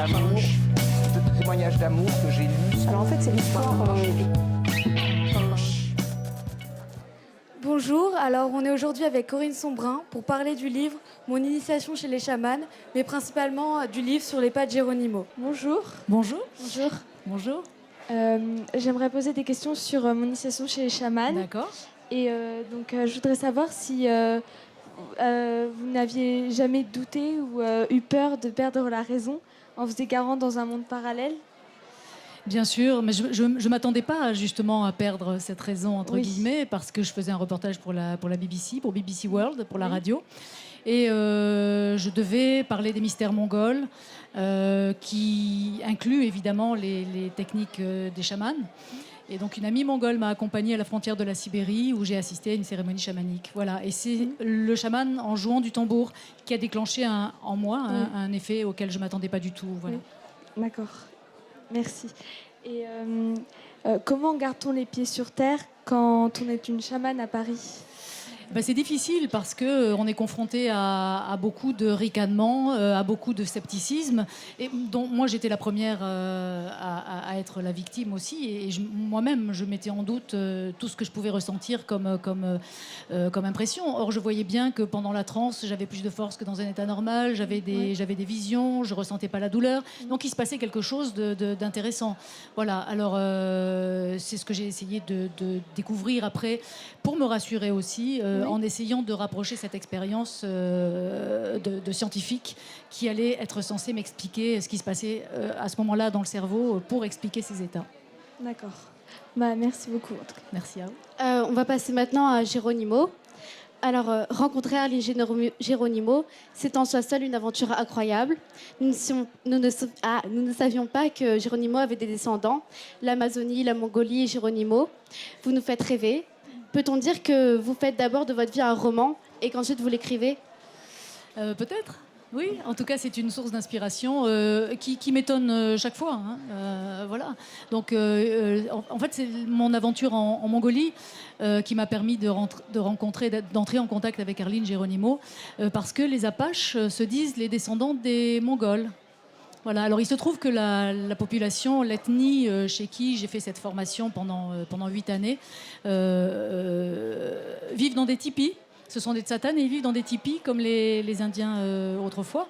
d'amour, de témoignages d'amour que j'ai lus. Alors en fait, c'est l'histoire. Bonjour, alors on est aujourd'hui avec Corinne Sombrin pour parler du livre Mon initiation chez les chamans, mais principalement du livre sur les pas de Geronimo. Bonjour. Bonjour. Bonjour. Bonjour. J'aimerais poser des questions sur mon initiation chez les chamans. D'accord. Et donc, je voudrais savoir si vous n'aviez jamais douté ou eu peur de perdre la raison en vous égarant dans un monde parallèle. Bien sûr, mais je ne m'attendais pas justement à perdre cette raison, entre guillemets, parce que je faisais un reportage pour la BBC, pour BBC World, pour la radio. Et je devais parler des mystères mongols, qui incluent évidemment les techniques des chamans. Et donc une amie mongole m'a accompagnée à la frontière de la Sibérie où j'ai assisté à une cérémonie chamanique. Voilà. Et c'est le chaman, en jouant du tambour, qui a déclenché en moi un effet auquel je ne m'attendais pas du tout. Voilà. Oui. D'accord. Merci. Et comment garde-t-on les pieds sur terre quand on est une chamane à Paris ? C'est difficile parce qu'on est confronté à beaucoup de ricanements, à beaucoup de scepticisme, et dont moi j'étais la première à être la victime aussi, et moi-même je mettais en doute tout ce que je pouvais ressentir comme impression. Or je voyais bien que pendant la transe j'avais plus de force que dans un état normal, j'avais des visions, je ressentais pas la douleur, donc il se passait quelque chose d'intéressant. Voilà, alors c'est ce que j'ai essayé de découvrir après pour me rassurer aussi. En essayant de rapprocher cette expérience de scientifique qui allait être censée m'expliquer ce qui se passait à ce moment-là dans le cerveau pour expliquer ces états. D'accord. Merci beaucoup. En tout cas. Merci à vous. On va passer maintenant à Geronimo. Alors, rencontrer Arline Geronimo, c'est en soi seul une aventure incroyable. Nous ne savions pas que Geronimo avait des descendants, l'Amazonie, la Mongolie et Geronimo. Vous nous faites rêver. Peut-on dire que vous faites d'abord de votre vie un roman et qu'ensuite vous l'écrivez ? Peut-être. Oui, en tout cas, c'est une source d'inspiration qui m'étonne chaque fois. Voilà. Donc, en fait, c'est mon aventure en Mongolie qui m'a permis d'entrer en contact avec Arline Geronimo, parce que les Apaches se disent les descendants des Mongols. Voilà. Alors, il se trouve que la population, l'ethnie chez qui j'ai fait cette formation pendant 8 années, vivent dans des tipis. Ce sont des tsatanes et ils vivent dans des tipis comme les Indiens autrefois.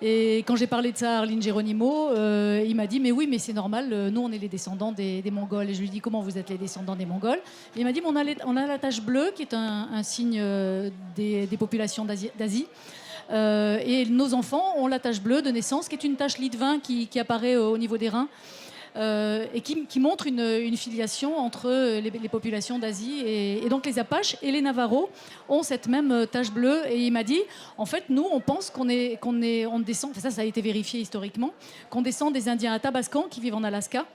Et quand j'ai parlé de ça à Arline Geronimo, il m'a dit « Mais oui, mais c'est normal, nous on est les descendants des Mongols. » Et je lui ai dit « Comment vous êtes les descendants des Mongols ?» Et il m'a dit « On a la tache bleue qui est un signe des populations d'Asie. Et nos enfants ont la tache bleue de naissance, qui est une tache lit de vin qui apparaît au niveau des reins, et qui montre une filiation entre les populations d'Asie. Et donc les Apaches et les Navajos ont cette même tache bleue. Et il m'a dit, en fait, nous, on pense qu'on descend, ça a été vérifié historiquement, qu'on descend des Indiens Athabascans qui vivent en Alaska.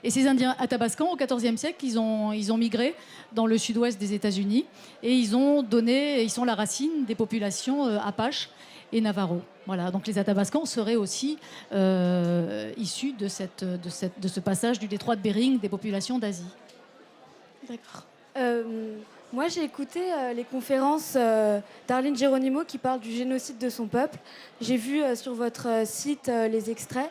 Et ces Indiens Athabascans, au XIVe siècle, ils ont migré dans le sud-ouest des États-Unis et ils sont la racine des populations Apaches et Navajo. Voilà, donc les Athabascans seraient aussi issus de ce passage du détroit de Bering des populations d'Asie. D'accord. Moi, j'ai écouté les conférences d'Arline Geronimo qui parlent du génocide de son peuple. J'ai vu sur votre site les extraits.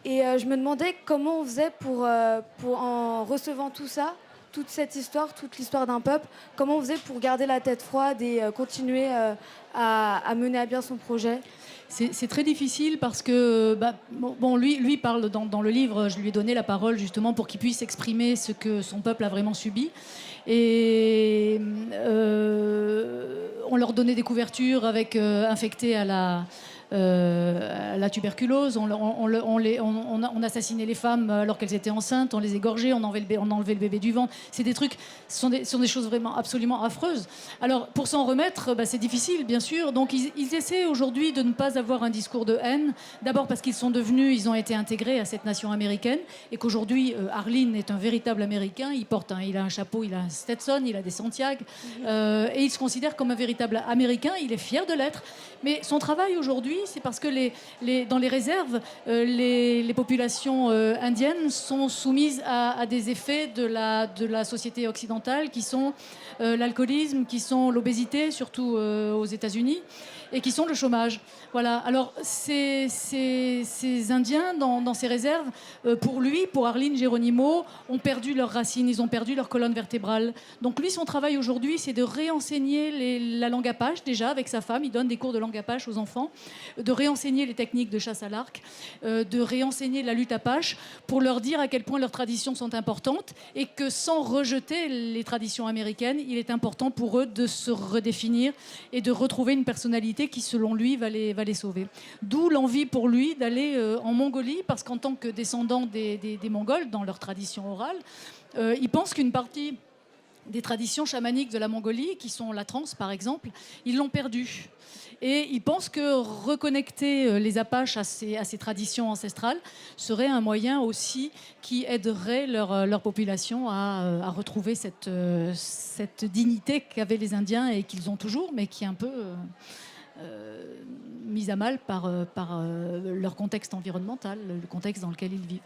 Et je me demandais comment on faisait pour en recevant tout ça, toute cette histoire, toute l'histoire d'un peuple, comment on faisait pour garder la tête froide et continuer à mener à bien son projet. C'est très difficile parce que lui parle dans le livre, je lui ai donné la parole justement pour qu'il puisse exprimer ce que son peuple a vraiment subi. Et on leur donnait des couvertures infectées à la tuberculose, on assassinait les femmes alors qu'elles étaient enceintes, on les égorgeait, on enlevait le bébé du ventre. C'est des trucs, ce sont des choses vraiment absolument affreuses. Alors pour s'en remettre, c'est difficile bien sûr. Donc ils essaient aujourd'hui de ne pas avoir un discours de haine. D'abord parce ils ont été intégrés à cette nation américaine et qu'aujourd'hui Arline est un véritable Américain. Il a un chapeau, il a un Stetson, il a des Santiago et il se considère comme un véritable Américain. Il est fier de l'être. Mais son travail aujourd'hui, c'est parce que dans les réserves, les populations indiennes sont soumises à des effets de la société occidentale qui sont l'alcoolisme, qui sont l'obésité, surtout aux États-Unis. et qui sont le chômage. Voilà. Alors, ces Indiens, dans ces réserves, pour Arline Geronimo, ont perdu leurs racines, ils ont perdu leur colonne vertébrale. Donc lui, son travail aujourd'hui, c'est de réenseigner la langue apache, déjà, avec sa femme. Il donne des cours de langue apache aux enfants, de réenseigner les techniques de chasse à l'arc, de réenseigner la lutte apache, pour leur dire à quel point leurs traditions sont importantes et que sans rejeter les traditions américaines, il est important pour eux de se redéfinir et de retrouver une personnalité qui, selon lui, va les sauver. D'où l'envie pour lui d'aller en Mongolie, parce qu'en tant que descendant des Mongols, dans leur tradition orale, il pense qu'une partie des traditions chamaniques de la Mongolie, qui sont la transe par exemple, ils l'ont perdue. Et il pense que reconnecter les Apaches à ces traditions ancestrales serait un moyen aussi qui aiderait leur population à retrouver cette dignité qu'avaient les Indiens et qu'ils ont toujours, mais qui est un peu mise à mal par leur contexte environnemental, le contexte dans lequel ils vivent.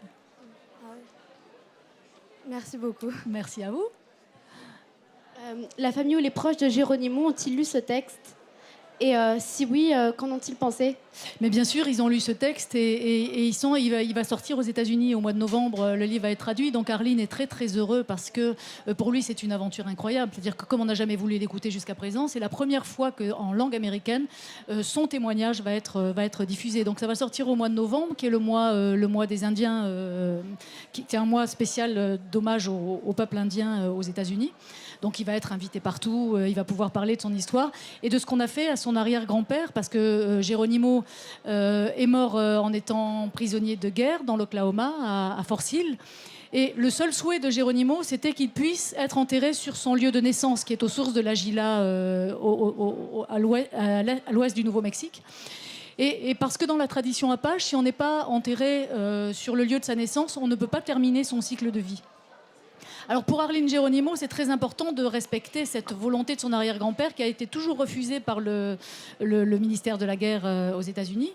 Merci beaucoup. Merci à vous. La famille ou les proches de Geronimo ont-ils lu ce texte ? Et si oui, qu'en ont-ils pensé ? Mais bien sûr, ils ont lu ce texte et il va sortir aux États-Unis au mois de novembre. Le livre va être traduit. Donc Arline est très très heureux parce que pour lui c'est une aventure incroyable. C'est-à-dire que comme on n'a jamais voulu l'écouter jusqu'à présent, c'est la première fois qu'en langue américaine son témoignage va être diffusé. Donc ça va sortir au mois de novembre, qui est le mois des Indiens, qui est un mois spécial d'hommage au peuple indien aux États-Unis. Donc il va être invité partout, il va pouvoir parler de son histoire et de ce qu'on a fait à son arrière-grand-père, parce que Geronimo est mort en étant prisonnier de guerre dans l'Oklahoma, à Fort Sill. Et le seul souhait de Geronimo, c'était qu'il puisse être enterré sur son lieu de naissance, qui est aux sources de la Gila, à l'ouest du Nouveau-Mexique. Et parce que dans la tradition apache, si on n'est pas enterré sur le lieu de sa naissance, on ne peut pas terminer son cycle de vie. Alors pour Arline Geronimo, c'est très important de respecter cette volonté de son arrière-grand-père qui a été toujours refusée par le ministère de la Guerre aux États-Unis.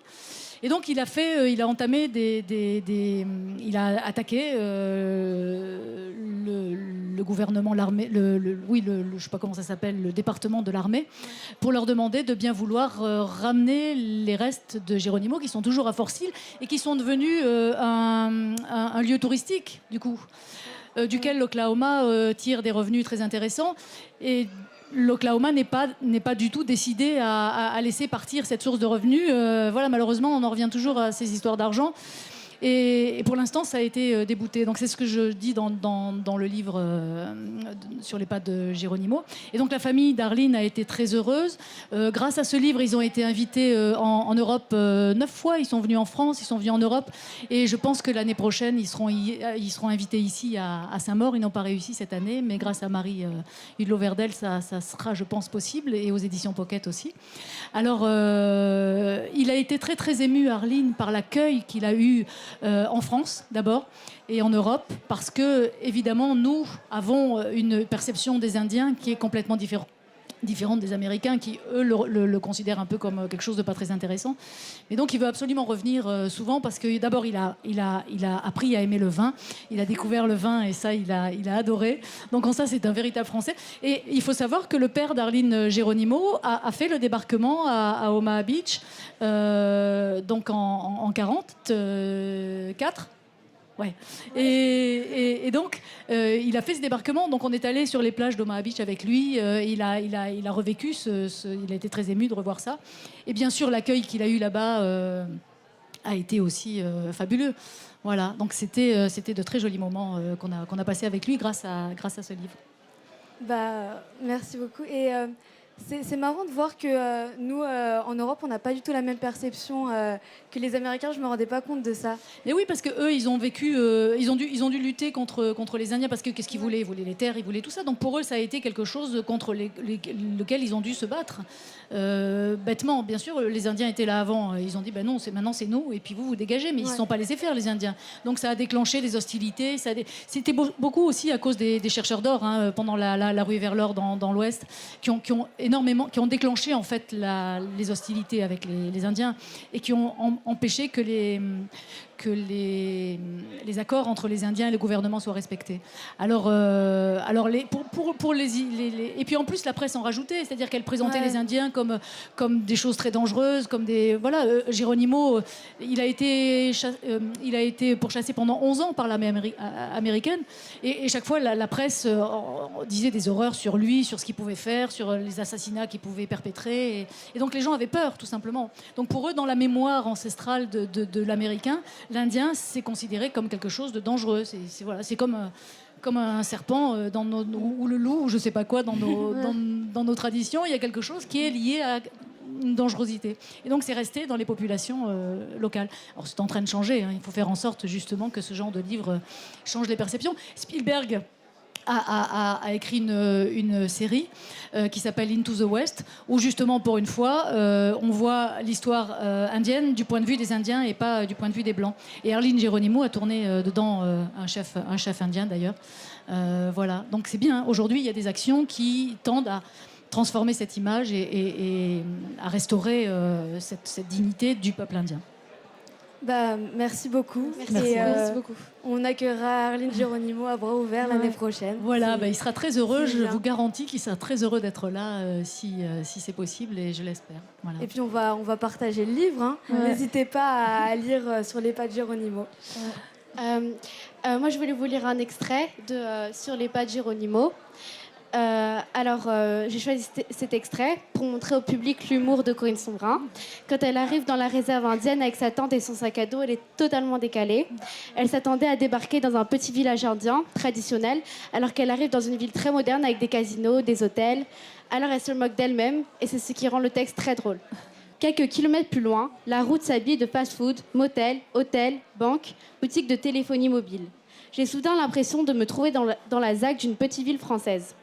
Et donc il a entamé il a attaqué le gouvernement, l'armée, je sais pas comment ça s'appelle, le département de l'armée, pour leur demander de bien vouloir ramener les restes de Geronimo qui sont toujours à Fort Sill et qui sont devenus un lieu touristique du coup. Duquel l'Oklahoma tire des revenus très intéressants. Et l'Oklahoma n'est pas du tout décidé à laisser partir cette source de revenus. Voilà, malheureusement, on en revient toujours à ces histoires d'argent. Et pour l'instant, ça a été débouté. Donc c'est ce que je dis dans le livre sur les pas de Geronimo. Et donc la famille d'Arline a été très heureuse. Grâce à ce livre, ils ont été invités en Europe 9 fois. Ils sont venus en France, ils sont venus en Europe. Et je pense que l'année prochaine, ils seront invités ici à Saint-Maur. Ils n'ont pas réussi cette année, mais grâce à Marie Hudlo-Verdel, ça sera, je pense, possible. Et aux éditions Pocket aussi. Alors, il a été très, très ému, Arline, par l'accueil qu'il a eu en France d'abord et en Europe, parce que évidemment nous avons une perception des Indiens qui est complètement différente des Américains qui eux le considèrent un peu comme quelque chose de pas très intéressant. Mais donc il veut absolument revenir souvent parce que d'abord il a appris à aimer le vin, il a découvert le vin et ça il a adoré. Donc en ça c'est un véritable Français. Et il faut savoir que le père d'Arline Geronimo a fait le débarquement à Omaha Beach donc en 1944. Ouais. Et donc, il a fait ce débarquement. Donc, on est allé sur les plages d'Omaha Beach avec lui. Il a revécu. Il a été très ému de revoir ça. Et bien sûr, l'accueil qu'il a eu là-bas a été aussi fabuleux. Voilà. Donc, c'était de très jolis moments qu'on a passés avec lui grâce à ce livre. Merci beaucoup. Et c'est marrant de voir que nous, en Europe, on n'a pas du tout la même perception que les Américains. Je ne me rendais pas compte de ça. Mais oui, parce qu'eux, ils ont vécu, ils ont dû lutter contre les Indiens, parce que qu'est-ce qu'ils voulaient ? Ils voulaient les terres, ils voulaient tout ça. Donc pour eux, ça a été quelque chose contre lequel ils ont dû se battre. Bêtement, bien sûr, les Indiens étaient là avant. Ils ont dit, non, maintenant c'est nous, et puis vous dégagez. Mais ils ne se sont pas laissés faire, les Indiens. Donc ça a déclenché des hostilités. C'était beaucoup aussi à cause des chercheurs d'or, pendant la ruée vers l'or dans l'Ouest, qui ont énormément, qui ont déclenché en fait les hostilités avec les Indiens et qui ont empêché que les accords entre les Indiens et le gouvernement soient respectés. Alors pour et puis en plus la presse en rajoutait, c'est-à-dire qu'elle présentait les Indiens comme des choses très dangereuses, comme des Geronimo, il a été pourchassé pendant 11 ans par l'armée américaine et chaque fois la presse disait des horreurs sur lui, sur ce qu'il pouvait faire, sur les assassinats qu'il pouvait perpétrer et donc les gens avaient peur tout simplement. Donc pour eux, dans la mémoire ancestrale de l'américain, l'Indien, c'est considéré comme quelque chose de dangereux. C'est comme un serpent ou le loup, ou je ne sais pas quoi, dans nos traditions. Il y a quelque chose qui est lié à une dangerosité. Et donc, c'est resté dans les populations locales. Alors, c'est en train de changer. Hein. Il faut faire en sorte, justement, que ce genre de livre change les perceptions. Spielberg a écrit une série qui s'appelle Into the West, où justement, pour une fois, on voit l'histoire indienne du point de vue des Indiens et pas du point de vue des Blancs. Et Arline Geronimo a tourné dedans un chef indien, d'ailleurs. Voilà. Donc c'est bien. Aujourd'hui, il y a des actions qui tendent à transformer cette image et à restaurer cette dignité du peuple indien. Merci beaucoup. Merci beaucoup. On accueillera Arline Geronimo à bras ouverts l'année prochaine. Voilà, il sera très heureux. Je vous garantis qu'il sera très heureux d'être là si c'est possible et je l'espère. Voilà. Et puis on va partager le livre. Hein. Ouais. N'hésitez pas à lire sur les pas de Geronimo. Moi, je voulais vous lire un extrait de Sur les pas de Geronimo. J'ai choisi cet extrait pour montrer au public l'humour de Corinne Sombrin. Quand elle arrive dans la réserve indienne avec sa tente et son sac à dos, elle est totalement décalée. Elle s'attendait à débarquer dans un petit village indien traditionnel, alors qu'elle arrive dans une ville très moderne avec des casinos, des hôtels. Alors elle se moque d'elle-même et c'est ce qui rend le texte très drôle. Quelques kilomètres plus loin, la route s'habille de fast-food, motels, hôtels, banques, boutiques de téléphonie mobile. J'ai soudain l'impression de me trouver dans la ZAC d'une petite ville française.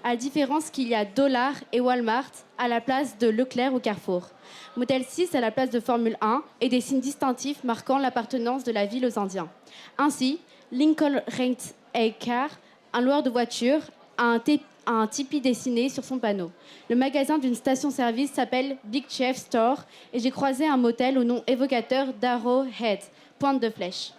À la différence qu'il y a Dollar et Walmart à la place de Leclerc ou Carrefour. Motel 6 à la place de Formule 1 et des signes distinctifs marquant l'appartenance de la ville aux Indiens. Ainsi, Lincoln Rent a Car, un loueur de voitures, a un tipi dessiné sur son panneau. Le magasin d'une station-service s'appelle Big Chef Store et j'ai croisé un motel au nom évocateur d'Arrowhead, pointe de flèche.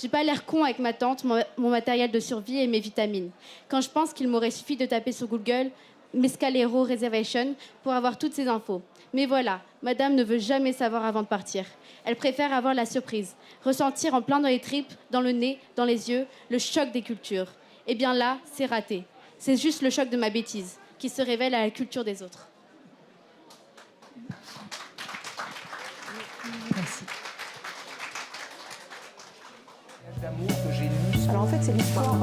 J'ai pas l'air con avec ma tente, mon matériel de survie et mes vitamines. Quand je pense qu'il m'aurait suffi de taper sur Google Mescalero Reservation pour avoir toutes ces infos. Mais voilà, madame ne veut jamais savoir avant de partir. Elle préfère avoir la surprise, ressentir en plein dans les tripes, dans le nez, dans les yeux, le choc des cultures. Eh bien là, c'est raté. C'est juste le choc de ma bêtise, qui se révèle à la culture des autres. Merci. D'amour que j'ai lu. Alors en fait, c'est l'histoire